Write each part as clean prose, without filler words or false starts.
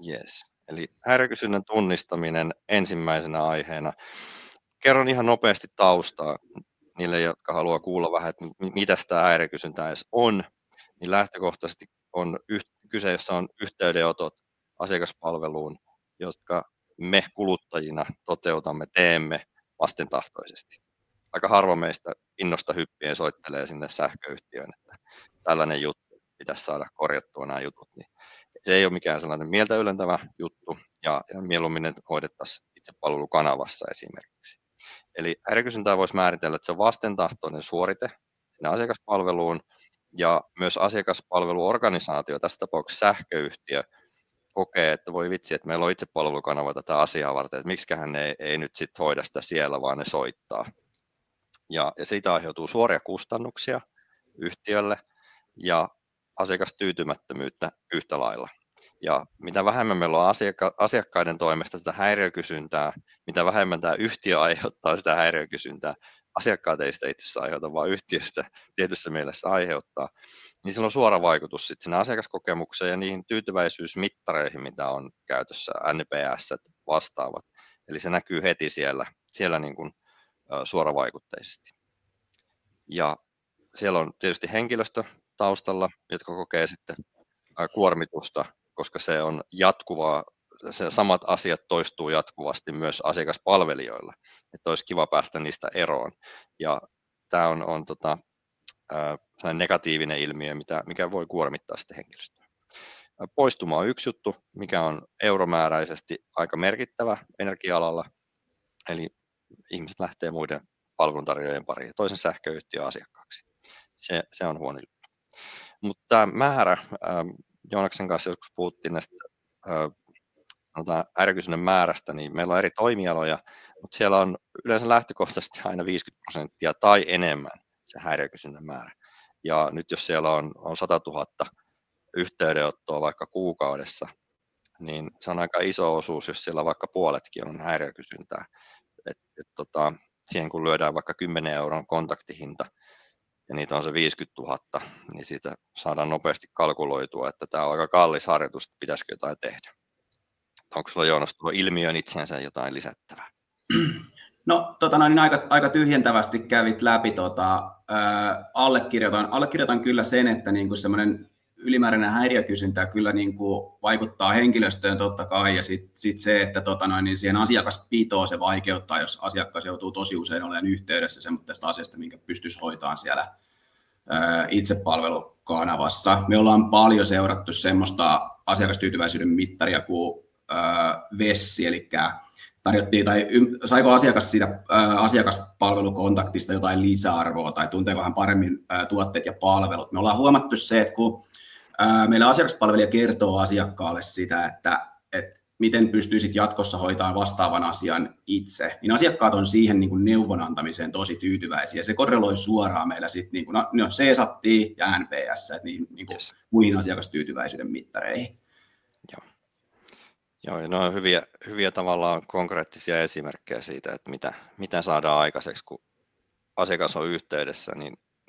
Yes. Eli häiriökysynnän tunnistaminen ensimmäisenä aiheena. Kerron ihan nopeasti taustaa niille, jotka haluaa kuulla vähän, että mitä tämä häiriökysyntä edes on. Niin lähtökohtaisesti kyseessä on yhteydenotot asiakaspalveluun, jotka me kuluttajina teemme vastentahtoisesti. Aika harva meistä innosta hyppien soittelee sinne sähköyhtiöön, että tällainen juttu pitäisi saada korjattua nämä jutut. Niin se ei ole mikään sellainen mieltä ylentävä juttu, ja mieluummin ne hoidettaisiin itsepalvelukanavassa esimerkiksi. Eli häiriökysyntää voisi määritellä, että se on vastentahtoinen suorite sinne asiakaspalveluun, ja myös asiakaspalveluorganisaatio, tässä tapauksessa sähköyhtiö, kokee, että voi vitsi, että meillä on itsepalvelukanava tätä asiaa varten, että miksiköhän ne ei nyt sitten hoida sitä siellä, vaan ne soittaa. Ja siitä aiheutuu suoria kustannuksia yhtiölle ja asiakastyytymättömyyttä yhtä lailla. Ja mitä vähemmän meillä on asiakkaiden toimesta sitä häiriökysyntää, mitä vähemmän tämä yhtiö aiheuttaa sitä häiriökysyntää, asiakkaat ei sitä itse asiassa aiheuta, vaan yhtiöstä tietyssä mielessä aiheuttaa, niin sillä on suora vaikutus sitten sinne asiakaskokemukseen ja niihin tyytyväisyysmittareihin, mitä on käytössä, NPS vastaavat. Eli se näkyy heti siellä niin kuin suoravaikutteisesti. Ja siellä on tietysti henkilöstö taustalla, jotka kokee sitten kuormitusta, koska se on jatkuvaa, se samat asiat toistuu jatkuvasti myös asiakaspalvelijoilla, että olisi kiva päästä niistä eroon. Ja tämä on negatiivinen ilmiö, mikä voi kuormittaa sitten henkilöstöä. Poistuma on yksi juttu, mikä on euromääräisesti aika merkittävä energia-alalla, eli ihmiset lähtee muiden palveluntarjoajien pariin, toisen sähköyhtiön asiakkaaksi. Se on huono juttu. Mutta tämä määrä, Joonaksen kanssa joskus puhuttiin näistä häiriökysynnän määrästä, niin meillä on eri toimialoja, mutta siellä on yleensä lähtökohtaisesti aina 50% tai enemmän se häiriökysynnän määrä. Ja nyt jos siellä on 100 000 yhteydenottoa vaikka kuukaudessa, niin se on aika iso osuus, jos siellä vaikka puoletkin on häiriökysyntää. Siihen kun lyödään vaikka 10 euron kontaktihinta, ja niitä on se 50 000, niin siitä saadaan nopeasti kalkuloitua, että tämä on aika kallis harjoitus, että pitäisikö jotain tehdä. Onko sulla, Joonas, tuohon ilmiön itseensä jotain lisättävää? No, aika tyhjentävästi kävit läpi. Allekirjoitan kyllä sen, että niinku semmoinen ylimääräinen häiriökysyntä kyllä niinku vaikuttaa henkilöstöön totta kai, ja sit se, että niin siihen asiakaspitoon se vaikeuttaa, jos asiakas joutuu tosi usein olemaan yhteydessä semmoista asiasta, minkä pystyisi hoitamaan siellä itsepalvelukanavassa. Me ollaan paljon seurattu semmoista asiakastyytyväisyyden mittaria kuin VESSI, eli saiko asiakas siitä asiakaspalvelukontaktista jotain lisäarvoa tai tunteeko hän paremmin tuotteet ja palvelut. Me ollaan huomattu se, että kun meillä asiakaspalvelija kertoo asiakkaalle sitä, että miten pystyisit jatkossa hoitamaan vastaavan asian itse, niin asiakkaat on siihen niin kuin neuvon antamiseen tosi tyytyväisiä. Se korreloi suoraan meillä sitten niin kuin CSAT ja NPS, niin kuin yes, muihin asiakastyytyväisyyden mittareihin. Joo, no on hyviä tavallaan konkreettisia esimerkkejä siitä, että mitä saadaan aikaiseksi, kun asiakas on yhteydessä,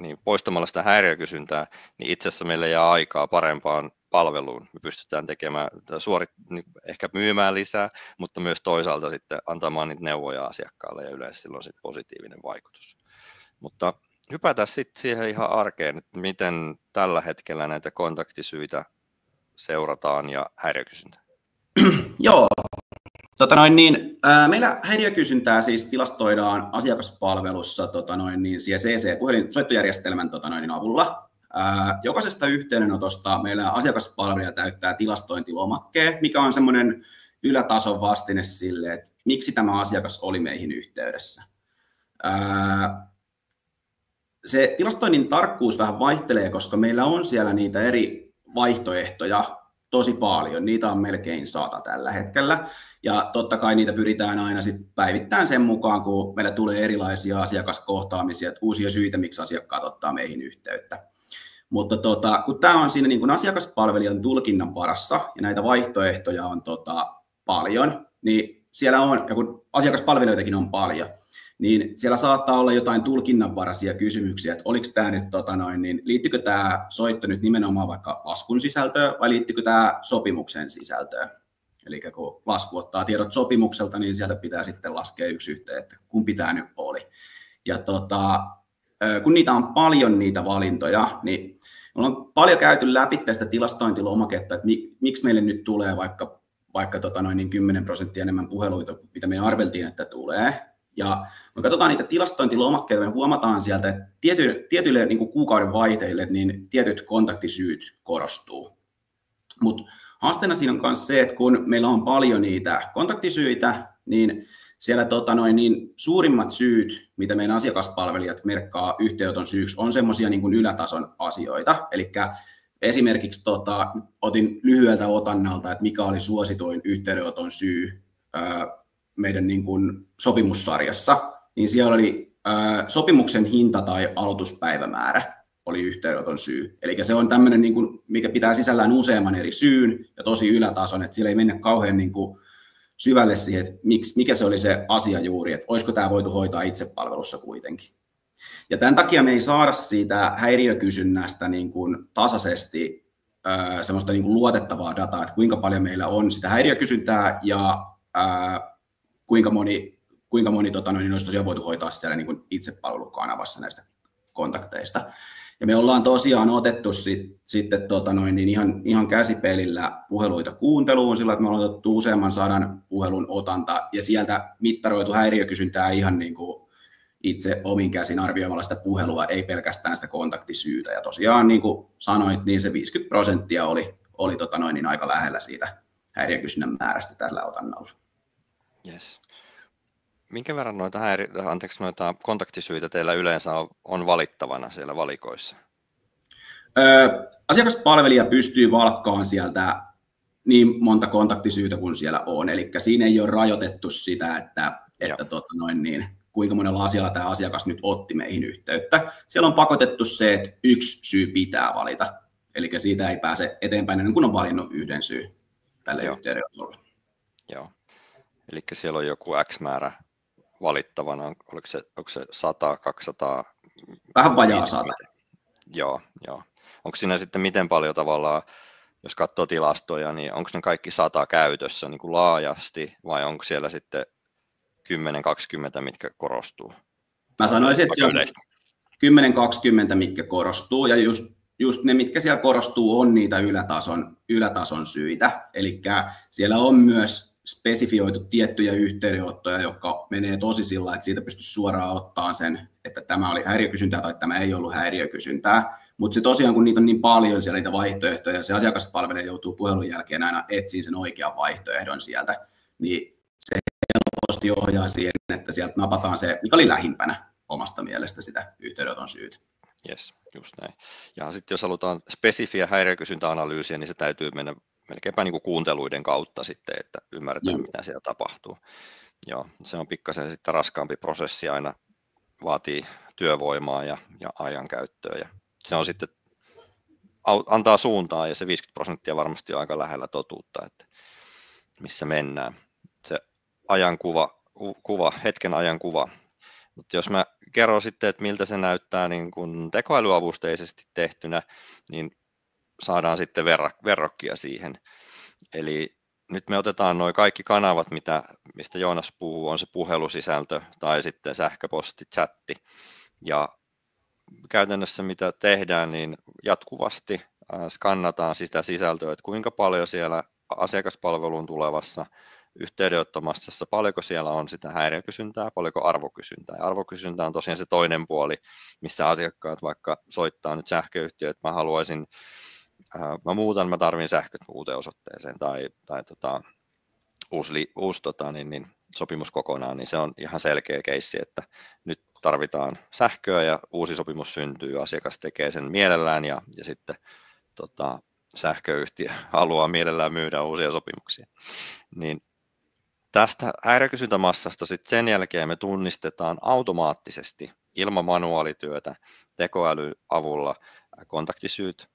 niin poistamalla sitä häiriökysyntää, niin itse asiassa meillä jää aikaa parempaan palveluun. Me pystytään tekemään, ehkä myymään lisää, mutta myös toisaalta sitten antamaan niitä neuvoja asiakkaalle, ja yleensä silloin sitten positiivinen vaikutus. Mutta hypätään sitten siihen ihan arkeen, että miten tällä hetkellä näitä kontaktisyitä seurataan ja häiriökysyntää. Joo, meillä häiriökysyntää siis tilastoidaan asiakaspalvelussa CC-puhelinsoittojärjestelmän avulla. Jokaisesta yhteydenotosta meillä asiakaspalvelija täyttää tilastointilomakkeen, mikä on semmoinen ylätason vastine sille, että miksi tämä asiakas oli meihin yhteydessä. Se tilastoinnin tarkkuus vähän vaihtelee, koska meillä on siellä niitä eri vaihtoehtoja tosi paljon. Niitä on melkein 100 tällä hetkellä. Ja totta kai niitä pyritään aina sit päivittämään sen mukaan, kun meillä tulee erilaisia asiakaskohtaamisia, uusia syitä, miksi asiakkaat ottaa meihin yhteyttä. Mutta kun tämä on siinä niin kuin asiakaspalvelijan tulkinnan varassa ja näitä vaihtoehtoja on paljon, niin siellä on, ja kun asiakaspalvelijoitakin on paljon, niin siellä saattaa olla jotain tulkinnanvaraisia kysymyksiä, että oliko tämä nyt, liittyykö tämä soitto nyt nimenomaan vaikka laskun sisältöön vai liittyykö tämä sopimuksen sisältöön. Eli kun lasku ottaa tiedot sopimukselta, niin sieltä pitää sitten laskea yksi yhteen, että kumpi tämä nyt oli. Ja kun niitä on paljon niitä valintoja, niin me ollaan paljon käyty läpi tästä tilastointilomaketta, että miksi meille nyt tulee vaikka 10% enemmän puheluita, mitä me arveltiin, että tulee. Ja kun katsotaan niitä tilastointilomakkeita, me huomataan sieltä, että tietyille niin kuin kuukauden vaihteille niin tietyt kontaktisyyt korostuu. Mutta haasteena siinä on myös se, että kun meillä on paljon niitä kontaktisyitä, niin siellä suurimmat syyt, mitä meidän asiakaspalvelijat merkkaa yhteydenoton syyksi, on semmoisia niin kuin ylätason asioita. Eli esimerkiksi otin lyhyeltä otannalta, että mikä oli suosituin yhteydenoton syy meidän niin kuin sopimussarjassa, niin siellä oli sopimuksen hinta tai aloituspäivämäärä oli yhteydenoton syy. Eli se on tämmöinen, niin kuin, mikä pitää sisällään useamman eri syyn ja tosi ylätason, että siellä ei mennä kauhean niin kuin syvälle siihen, että mikä se oli se asia juuri, että olisiko tämä voitu hoitaa itsepalvelussa kuitenkin. Ja tämän takia me ei saada siitä häiriökysynnästä niin kuin tasaisesti semmoista niin kuin luotettavaa dataa, että kuinka paljon meillä on sitä häiriökysyntää ja kuinka moni olisi tosiaan voitu hoitaa siellä niin kuin itsepalvelukanavassa näistä kontakteista. Ja me ollaan tosiaan otettu sitten ihan käsipelillä puheluita kuunteluun sillä, että me ollaan otettu useamman 100 puhelun otanta ja sieltä mittaroitu häiriökysyntää ihan niin kuin itse omin käsin arvioimalla sitä puhelua, ei pelkästään sitä kontaktisyytä. Ja tosiaan niin kuin sanoit, niin se 50% oli aika lähellä siitä häiriökysynnän määrästä tällä otannalla. Yes. Minkä verran noita kontaktisyitä teillä yleensä on valittavana siellä valikoissa? Asiakaspalvelija pystyy valkkaamaan sieltä niin monta kontaktisyytä kuin siellä on. Eli siinä ei ole rajoitettu sitä, että kuinka monella asialla tämä asiakas nyt otti meihin yhteyttä. Siellä on pakotettu se, että yksi syy pitää valita. Eli siitä ei pääse eteenpäin ennen kuin on valinnut yhden syyn tälle yhteydenotolle. Joo. Eli siellä on joku X määrä valittavana, onko se 100, 200? Vähän vajaa 100. Joo. Onko siinä sitten miten paljon tavallaan, jos katsoo tilastoja, niin onko ne kaikki 100 käytössä niin kuin laajasti vai onko siellä sitten 10-20, mitkä korostuu? Mä sanoisin, että se on 10-20, mitkä korostuu ja just ne, mitkä siellä korostuu, on niitä ylätason syitä. Eli siellä on myös spesifioitu tiettyjä yhteydenottoja, jotka menee tosi sillä, että siitä pystyy suoraan ottamaan sen, että tämä oli häiriökysyntää tai tämä ei ollut häiriökysyntää. Mutta se tosiaan, kun niitä on niin paljon siellä niitä vaihtoehtoja, se asiakaspalvelija joutuu puhelun jälkeen aina etsiä sen oikean vaihtoehdon sieltä, niin se helposti ohjaa siihen, että sieltä napataan se, mikä oli lähimpänä omasta mielestä sitä yhteydenoton syytä. Yes, just näin. Ja sitten jos halutaan spesifiä häiriökysyntäanalyysiä, niin se täytyy mennä melkeinpä niin kuin kuunteluiden kautta sitten, että ymmärretään, mitä siellä tapahtuu. Joo, se on pikkasen sitten raskaampi prosessi, aina vaatii työvoimaa ja ajankäyttöä. Ja se on sitten, antaa suuntaa ja se 50% varmasti on aika lähellä totuutta, että missä mennään. Se hetken ajankuva. Mutta jos mä kerron sitten, että miltä se näyttää niin kun tekoälyavusteisesti tehtynä, niin saadaan sitten verrokkia siihen. Eli nyt me otetaan nuo kaikki kanavat, mistä Joonas puhuu, on se puhelusisältö tai sitten sähköposti, chatti. Ja käytännössä mitä tehdään, niin jatkuvasti skannataan sitä sisältöä, että kuinka paljon siellä asiakaspalveluun tulevassa yhteydenottomassassa, paljonko siellä on sitä häiriökysyntää, paljonko arvokysyntää. Ja arvokysyntä on tosiaan se toinen puoli, missä asiakkaat vaikka soittaa nyt sähköyhtiöön, että mä tarvin sähköt uuteen osoitteeseen tai uusi sopimus kokonaan, niin se on ihan selkeä keissi, että nyt tarvitaan sähköä ja uusi sopimus syntyy, asiakas tekee sen mielellään ja sitten sähköyhtiö haluaa mielellään myydä uusia sopimuksia. Niin tästä häiriökysyntämassasta sitten sen jälkeen me tunnistetaan automaattisesti ilman manuaalityötä tekoälyn avulla kontaktisyyt.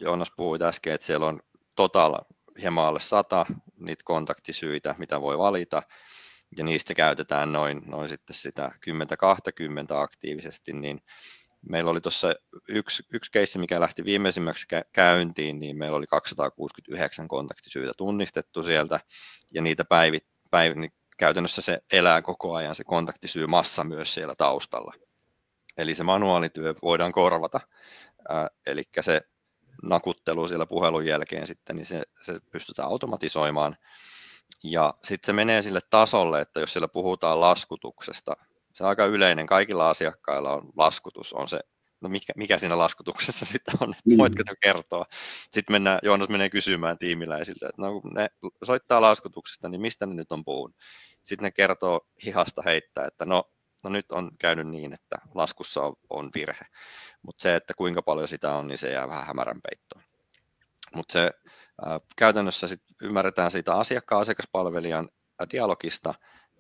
Joonas puhui äsken, että siellä on hieman alle 100 niitä kontaktisyitä, mitä voi valita, ja niistä käytetään noin sitten sitä 10-20 aktiivisesti, niin Meillä oli tuossa yksi keissi, mikä lähti viimeisimmäksi käyntiin, niin meillä oli 269 kontaktisyytä tunnistettu sieltä, ja niitä niin käytännössä se elää koko ajan se kontaktisyymassa myös siellä taustalla. Eli se manuaalityö voidaan korvata, eli se nakuttelu siellä puhelun jälkeen sitten, niin se pystytään automatisoimaan. Ja sitten se menee sille tasolle, että jos siellä puhutaan laskutuksesta, se on aika yleinen, kaikilla asiakkailla on laskutus, on se, no mikä siinä laskutuksessa sitten on, voitko te kertoa? Sitten Joonas menee kysymään tiimiläisiltä, että no kun ne soittaa laskutuksesta, niin mistä ne nyt on puhunut? Sitten ne kertoo hihasta heittää, että no nyt on käynyt niin, että laskussa on virhe, mutta se, että kuinka paljon sitä on, niin se jää vähän hämärän peittoon. Mutta se käytännössä sit ymmärretään siitä asiaspalvelijan dialogista,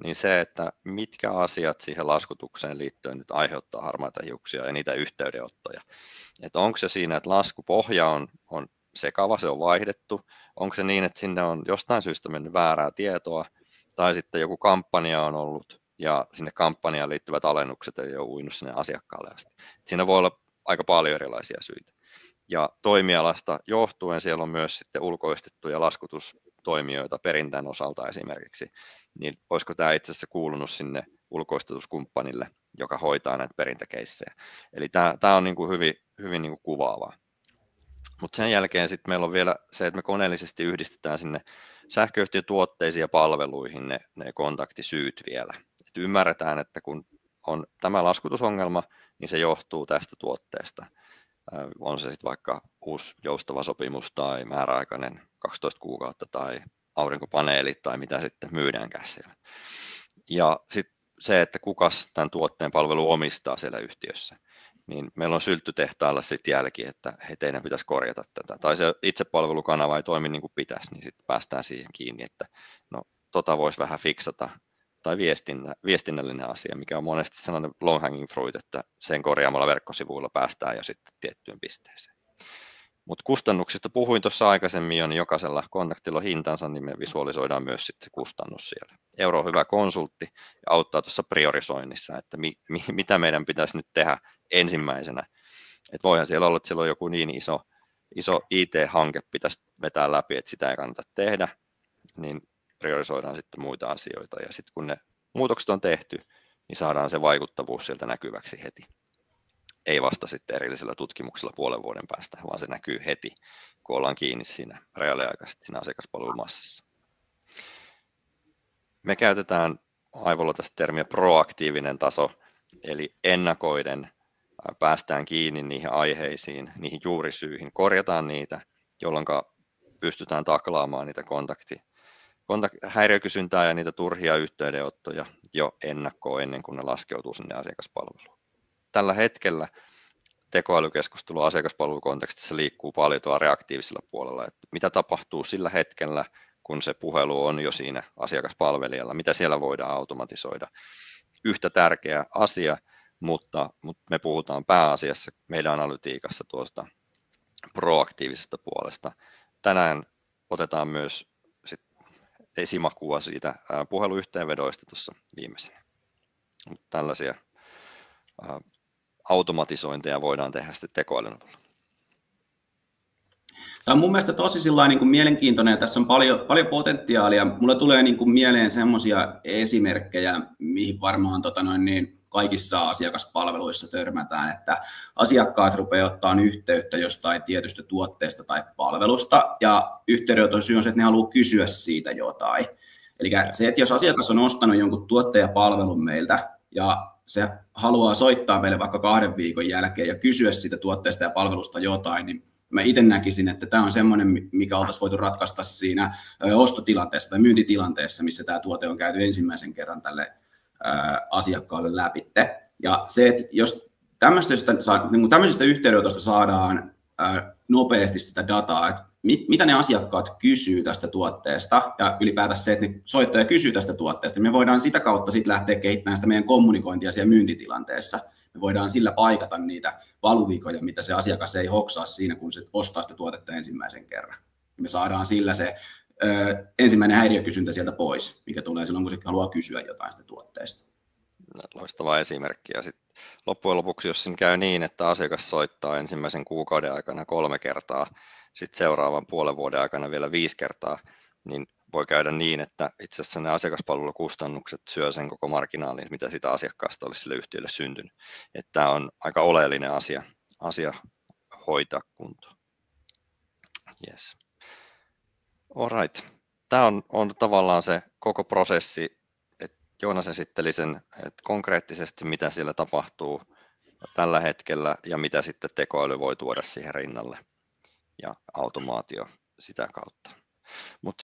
niin se, että mitkä asiat siihen laskutukseen liittyen nyt aiheuttaa harmaita hiuksia ja niitä yhteydenottoja. Että onko se siinä, että laskupohja on sekava, se on vaihdettu, onko se niin, että sinne on jostain syystä mennyt väärää tietoa, tai sitten joku kampanja on ollut, ja sinne kampanjaan liittyvät alennukset ei ole uinut sinne asiakkaalle asti. Siinä voi olla aika paljon erilaisia syitä. Ja toimialasta johtuen siellä on myös sitten ulkoistettuja laskutustoimijoita perintään osalta esimerkiksi, niin olisiko tämä itse asiassa kuulunut sinne ulkoistetuskumppanille, joka hoitaa näitä perintäkeissejä. Eli tämä on niin kuin hyvin niin kuin kuvaavaa. Mutta sen jälkeen sitten meillä on vielä se, että me koneellisesti yhdistetään sinne sähköyhtiön tuotteisiin ja palveluihin ne kontaktisyyt vielä. Et ymmärretään, että kun on tämä laskutusongelma, niin se johtuu tästä tuotteesta. On se sitten vaikka uusi joustava sopimus tai määräaikainen 12 kuukautta tai aurinkopaneelit tai mitä sitten myydäänkään siellä. Ja sitten se, että kukas tämän tuotteen palvelu omistaa siellä yhtiössä, niin meillä on sylttytehtaalla sitten jälki, että hei, teidän pitäisi korjata tätä. Tai se itsepalvelukanava ei toimi niin kuin pitäisi, niin sitten päästään siihen kiinni, että no voisi vähän fiksata. Tai viestinnällinen asia, mikä on monesti sellainen long hanging fruit, että sen korjaamalla verkkosivuilla päästään jo sitten tiettyyn pisteeseen. Mutta kustannuksista puhuin tuossa aikaisemmin jo, niin jokaisella kontaktilla on hintansa, niin me visualisoidaan myös sitten se kustannus siellä. Euro on hyvä konsultti ja auttaa tuossa priorisoinnissa, että mitä meidän pitäisi nyt tehdä ensimmäisenä. Että voihan siellä olla, että siellä on joku niin iso IT-hanke pitäisi vetää läpi, että sitä ei kannata tehdä, niin priorisoidaan sitten muita asioita, ja sitten kun ne muutokset on tehty, niin saadaan se vaikuttavuus sieltä näkyväksi heti. Ei vasta sitten erillisellä tutkimuksella puolen vuoden päästä, vaan se näkyy heti, kun ollaan kiinni siinä reaaliaikaisesti siinä asiakaspalvelumassassa. Me käytetään Aivolla tästä termiä proaktiivinen taso, eli ennakoiden päästään kiinni niihin aiheisiin, niihin juurisyihin, korjataan niitä, jolloin pystytään taklaamaan niitä häiriökysyntää ja niitä turhia yhteydenottoja jo ennakkoon ennen kuin ne laskeutuu sinne asiakaspalveluun. Tällä hetkellä tekoälykeskustelu asiakaspalvelukontekstissa liikkuu paljon tuolla reaktiivisella puolella, että mitä tapahtuu sillä hetkellä, kun se puhelu on jo siinä asiakaspalvelijalla, mitä siellä voidaan automatisoida. Yhtä tärkeä asia, mutta me puhutaan pääasiassa meidän analytiikassa tuosta proaktiivisesta puolesta. Tänään otetaan myös esimakua siitä puheluyhteenvedoista tuossa viimeisenä. Tällaisia automatisointeja voidaan tehdä sitten tekoälyn avulla. Tämä on mun mielestä tosi niin kuin mielenkiintoinen ja tässä on paljon potentiaalia. Mulle tulee niin kuin mieleen semmoisia esimerkkejä, mihin varmaan kaikissa asiakaspalveluissa törmätään, että asiakkaat rupeavat ottaa yhteyttä jostain tietystä tuotteesta tai palvelusta ja yhteydenoton syy on se, että ne haluaa kysyä siitä jotain. Eli se, että jos asiakas on ostanut jonkun tuotteen ja palvelun meiltä ja se haluaa soittaa meille vaikka 2 viikon jälkeen ja kysyä siitä tuotteesta ja palvelusta jotain, niin mä itse näkisin, että tämä on semmoinen, mikä oltaisiin voitu ratkaista siinä ostotilanteessa tai myyntitilanteessa, missä tämä tuote on käyty ensimmäisen kerran tälle asiakkaalle läpitte. Ja se, että jos tämmöisestä yhteydenotosta saadaan nopeasti sitä dataa, että mitä ne asiakkaat kysyy tästä tuotteesta ja ylipäätään se, että ne soittaja kysyy tästä tuotteesta, niin me voidaan sitä kautta sitten lähteä kehittämään sitä meidän kommunikointia siellä myyntitilanteessa. Me voidaan sillä paikata niitä valuvikoja, mitä se asiakas ei hoksaa siinä, kun se ostaa sitä tuotetta ensimmäisen kerran. Me saadaan sillä se ensimmäinen häiriökysyntä sieltä pois, mikä tulee silloin, kun se haluaa kysyä jotain sitä tuotteesta. loistava esimerkki. Ja sitten loppujen lopuksi, jos siinä käy niin, että asiakas soittaa ensimmäisen kuukauden aikana 3 kertaa, sitten seuraavan puolen vuoden aikana vielä 5 kertaa, niin voi käydä niin, että itse asiassa ne asiakaspalvelukustannukset syö sen koko marginaalin, mitä sitä asiakkaasta olisi sille yhtiölle syntynyt. Että tämä on aika oleellinen asia hoitaa kuntoon. Yes. All right. Tämä on tavallaan se koko prosessi, että Joonas esitteli sen, että konkreettisesti mitä siellä tapahtuu tällä hetkellä ja mitä sitten tekoäly voi tuoda siihen rinnalle ja automaatio sitä kautta. Mutta